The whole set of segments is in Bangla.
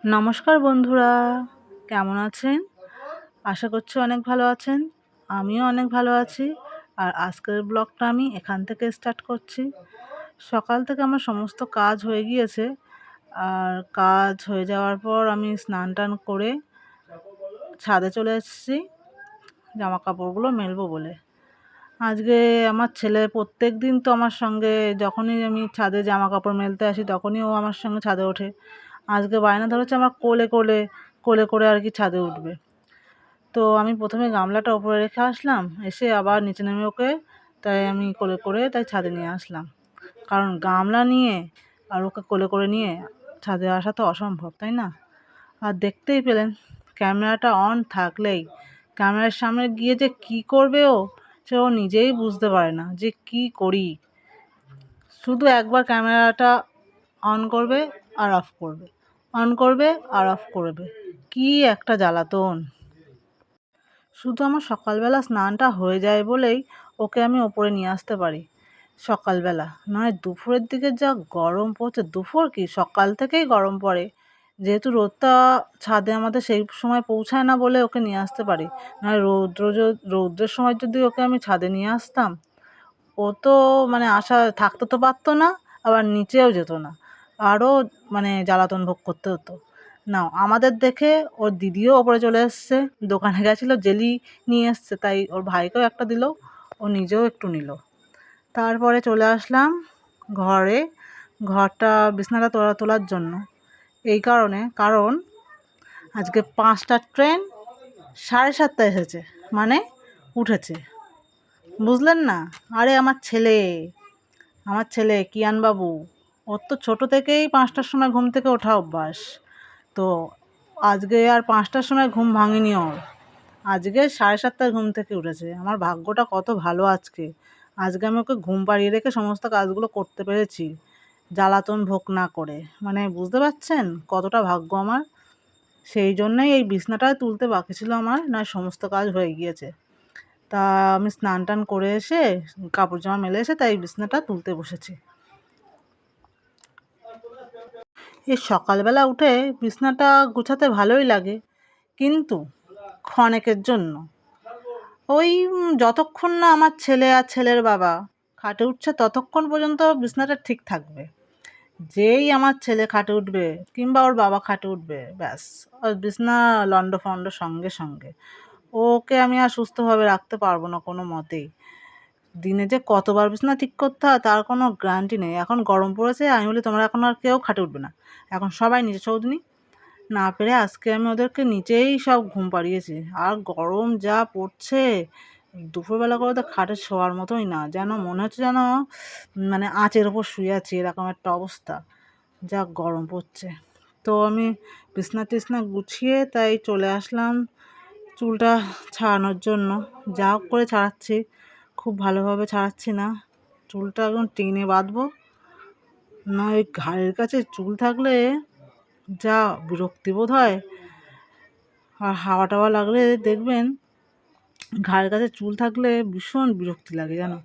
নমস্কার বন্ধুরা, কেমন আছেন? আশা করছি অনেক ভালো আছেন। আমিও অনেক ভালো আছি। আর আজকের ব্লগটা আমি এখান থেকে স্টার্ট করছি। সকাল থেকে আমার সমস্ত কাজ হয়ে গিয়েছে। আর কাজ হয়ে যাওয়ার পর আমি স্নান টান করে ছাদে চলে এসেছি জামা কাপড়গুলো মেলবো বলে। আজকে আমার ছেলে প্রত্যেক দিন তো আমার সঙ্গে, যখনই আমি ছাদে জামা কাপড় মেলতে আসি তখনই ও আমার সঙ্গে ছাদে ওঠে। আজকে বায়না ধরেছে আমার কোলে কোলে কোলে করে আর কি ছাদে উঠবে। তো আমি প্রথমে গামলাটা ওপরে রেখে আসলাম, এসে আবার নিচে নেমে ওকে তাই আমি কোলে করে তাই ছাদে নিয়ে আসলাম। কারণ গামলা নিয়ে আর ওকে কোলে করে নিয়ে ছাদে আসা তো অসম্ভব, তাই না? আর দেখতেই পেলেন ক্যামেরাটা অন থাকলেই ক্যামেরার সামনে গিয়ে যে কি করবে সে ও নিজেই বুঝতে পারে না যে কি করি। শুধু একবার ক্যামেরাটা অন করবে আর অফ করবে, অন করবে আর অফ করবে। কি একটা জ্বালাতন! শুধু আমার সকালবেলা স্নানটা হয়ে যায় বলেই ওকে আমি ওপরে নিয়ে আসতে পারি সকালবেলা, নয় দুপুরের দিকে যা গরম পড়ছে। দুপুর কি, সকাল থেকেই গরম পড়ে, যেহেতু রোদটা ছাদে আমাদের সেই সময় পৌঁছায় না বলে ওকে নিয়ে আসতে পারি। নয় রৌদ্রের সময় যদি ওকে আমি ছাদে নিয়ে আসতাম, ও তো মানে থাকতে তো পারতো না, আবার নিচেও যেত না, আরও মানে জ্বালাতন ভোগ করতে হতো। নাও আমাদের দেখে ওর দিদিও ওপরে চলে এসছে, দোকানে গেছিলো জেলি নিয়ে এসছে, তাই ওর ভাইকেও একটা দিল, ও নিজেও একটু নিল। তারপরে চলে আসলাম ঘরে, ঘরটা বিছানাটা তোলার জন্য। এই কারণ আজকে 5টার ট্রেন 7:30 এসেছে, মানে উঠেছে, বুঝলেন না? আরে আমার ছেলে কিয়ানবাবু, ওর তো ছোটো থেকেই 5টার সময় ঘুম থেকে ওঠা অভ্যাস। তো আজকে আর 5টার সময় ঘুম ভাঙেনি ওর, আজকে 7:30 ঘুম থেকে উঠেছে। আমার ভাগ্যটা কত ভালো আজকে, আজকে আমি ওকে ঘুম পাড়িয়ে রেখে সমস্ত কাজগুলো করতে পেরেছি জ্বালাতন ভোগ না করে। মানে বুঝতে পারছেন কতটা ভাগ্য আমার? সেই জন্যই এই বিছনাটা তুলতে বাকি ছিল আমার, নয় সমস্ত কাজ হয়ে গিয়েছে। তা আমি স্নান টান করে এসে কাপড় জামা মেলে এসে তাই বিছনাটা তুলতে বসেছি। এই সকালবেলা উঠে বিছনাটা গুছাতে ভালোই লাগে, কিন্তু ক্ষণেকের জন্য। ওই যতক্ষণ না আমার ছেলে আর ছেলের বাবা খাটে উঠছে ততক্ষণ পর্যন্ত বিছনাটা ঠিক থাকবে। যেই আমার ছেলে খাটে উঠবে কিংবা ওর বাবা খাটে উঠবে, ব্যাস ওর বিছনা লণ্ডভণ্ড সঙ্গে সঙ্গে। ওকে আমি আর সুস্থভাবে রাখতে পারবো না কোনো মতেই। দিনে যে কতবার বিছানা ঠিক করতে হয় তার কোনো গ্যারান্টি নেই। এখন গরম পড়েছে, আমি বলি তোমরা এখন আর কেউ খাটে উঠবে না, এখন সবাই নিচে সৌদিনী। না পেরে আজকে আমি ওদেরকে নিচেই সব ঘুম পাড়িয়েছি। আর গরম যা পড়ছে, দুপুরবেলা করে তো খাটে শোয়ার মতোই না, যেন মনে হচ্ছে যেন মানে আঁচের ওপর শুয়ে আছি, এরকম একটা অবস্থা, যা গরম পড়ছে। তো আমি বিছনা টিছনা গুছিয়ে তাই চলে আসলাম চুলটা ছাড়ানোর জন্য। যা হোক করে ছাড়াচ্ছি, খুব ভালোভাবে ছাড়াচ্ছি না, চুলটা একদম টেনে বাঁধবো। না ওই ঘাড়ের কাছে চুল থাকলে যা বিরক্তিবোধ হয়, আর হাওয়া টাওয়া লাগলে দেখবেন ঘাড়ের কাছে চুল থাকলে ভীষণ বিরক্তি লাগে জানো।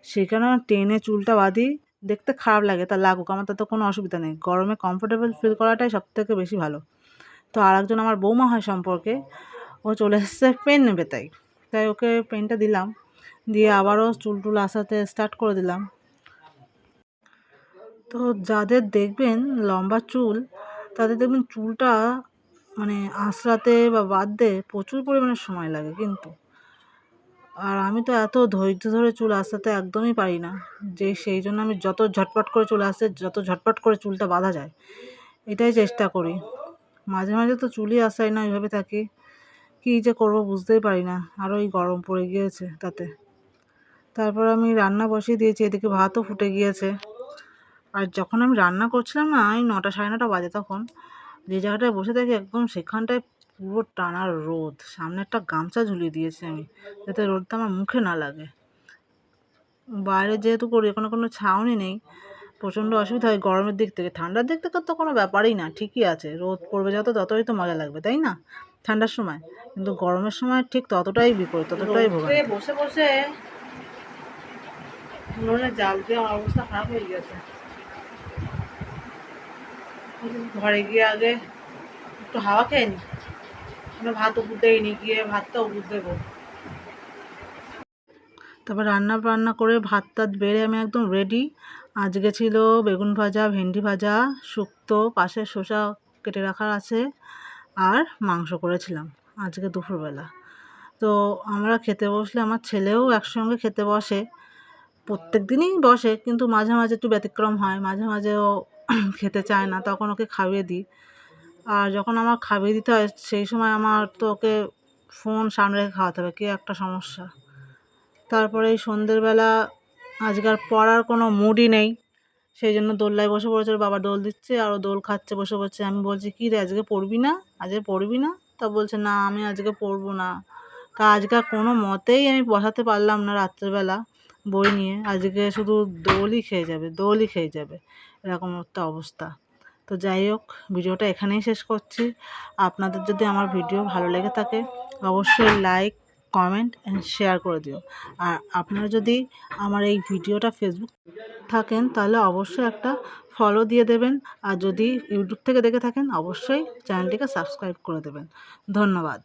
সেই কারণে টেনে চুলটা বাঁধি, দেখতে খারাপ লাগে তা লাগুক, আমার তাতে কোনো অসুবিধা নেই। গরমে কমফোর্টেবল ফিল করাটাই সবথেকে বেশি ভালো। তো আরেকজন আমার বৌমা হয় সম্পর্কে, ও চলে এসেছে পেন নেবে, তাই তাই ওকে পেনটা দিলাম, দিয়ে আবারও চুল টুল আসাতে স্টার্ট করে দিলাম। তো যাদের দেখবেন লম্বা চুল, তাদের দেখবেন চুলটা মানে আঁচড়াতে বা বাঁধতে প্রচুর পরিমাণে সময় লাগে কিন্তু। আর আমি তো এত ধৈর্য ধরে চুল আঁচড়াতে একদমই পারি না, যে সেই জন্য আমি যত ঝটপট করে চুল আসে, যত ঝটপট করে চুলটা বাঁধা যায় এটাই চেষ্টা করি। মাঝে মাঝে তো চুলই আঁচড়াই না, ওইভাবে থাকি। কী যে করবো বুঝতেই পারি না, আরও এই গরম পড়ে গিয়েছে তাতে। তারপর আমি রান্না বসিয়ে দিয়েছি, এদিকে ভাতও ফুটে গিয়েছে। আর যখন আমি রান্না করছিলাম না, এই 9টা 9:30 বাজে, তখন যে জায়গাটায় বসে থাকি একদম সেখানটায় পুরো টানা রোদ, সামনে একটা গামছা ঝুলিয়ে দিয়েছি আমি, যাতে রোদটা আমার মুখে না লাগে। বাইরে যেহেতু করি, কোনো ছাউনি নেই, প্রচণ্ড অসুবিধা হয় গরমের দিক থেকে। ঠান্ডার দিক থেকে তো কোনো ব্যাপারই না, ঠিকই আছে, রোদ পড়বে ততই তো মজা লাগবে, তাই না? ঠান্ডার সময়, কিন্তু গরমের সময় ঠিক ততটাই বিপরীত, ততটাই ভোগান্তি। বসে বসে উনুনে জাল দিয়ে আমার অবস্থা খারাপ হয়ে গেছে। ঘরে গিয়ে আগে একটু হাওয়া খেয়ে নি, আমি ভাত উপর দেইনি, গিয়ে ভাতটা উপর দেবো। তারপর রান্না বান্না করে ভাত টাত বেড়ে আমি একদম রেডি। আজকে ছিল বেগুন ভাজা, ভেন্ডি ভাজা, শুক্তো, পাশে শসা কেটে রাখার আছে, আর মাংস করেছিলাম আজকে দুপুরবেলা। তো আমরা খেতে বসলে আমার ছেলেও একসঙ্গে খেতে বসে, প্রত্যেক দিনই বসে, কিন্তু মাঝে মাঝে একটু ব্যতিক্রম হয়, মাঝে মাঝে ও খেতে চায় না, তখন ওকে খাইয়ে দিই। আর যখন আমার খাইয়ে দিতে হয় সেই সময় আমার তো ওকে ফোন সামনে রেখে খাওয়াতে হবে, কি একটা সমস্যা। তারপরে এই সন্ধ্যেবেলা আজকে আর পড়ার কোনো মুডই নেই, সেই জন্য দোলনায় বসে পড়েছে, ওর বাবা দোল দিচ্ছে আর ও দোল খাচ্ছে বসে বসে। আমি বলছি, কী রে আজকে পড়বি না, আজকে পড়বি না? তা বলছে, না আমি আজকে পড়বো না। তা আজকে আর কোনো মতেই আমি বসাতে পারলাম না রাত্রেবেলা বই নিয়ে, আজকে শুধু দোলই খেয়ে যাবে, দোলই খেয়ে যাবে, এরকম একটা অবস্থা। তো যাই হোক, ভিডিওটা এখানেই শেষ করছি। আপনাদের যদি আমার ভিডিও ভালো লেগে থাকে অবশ্যই লাইক, কমেন্ট অ্যান্ড শেয়ার করে দিও। আর আপনারা যদি আমার এই ভিডিওটা ফেসবুক থাকেন তাহলে অবশ্যই একটা ফলো দিয়ে দেবেন, আর যদি ইউটিউব থেকে দেখে থাকেন অবশ্যই চ্যানেলটিকে সাবস্ক্রাইব করে দেবেন। ধন্যবাদ।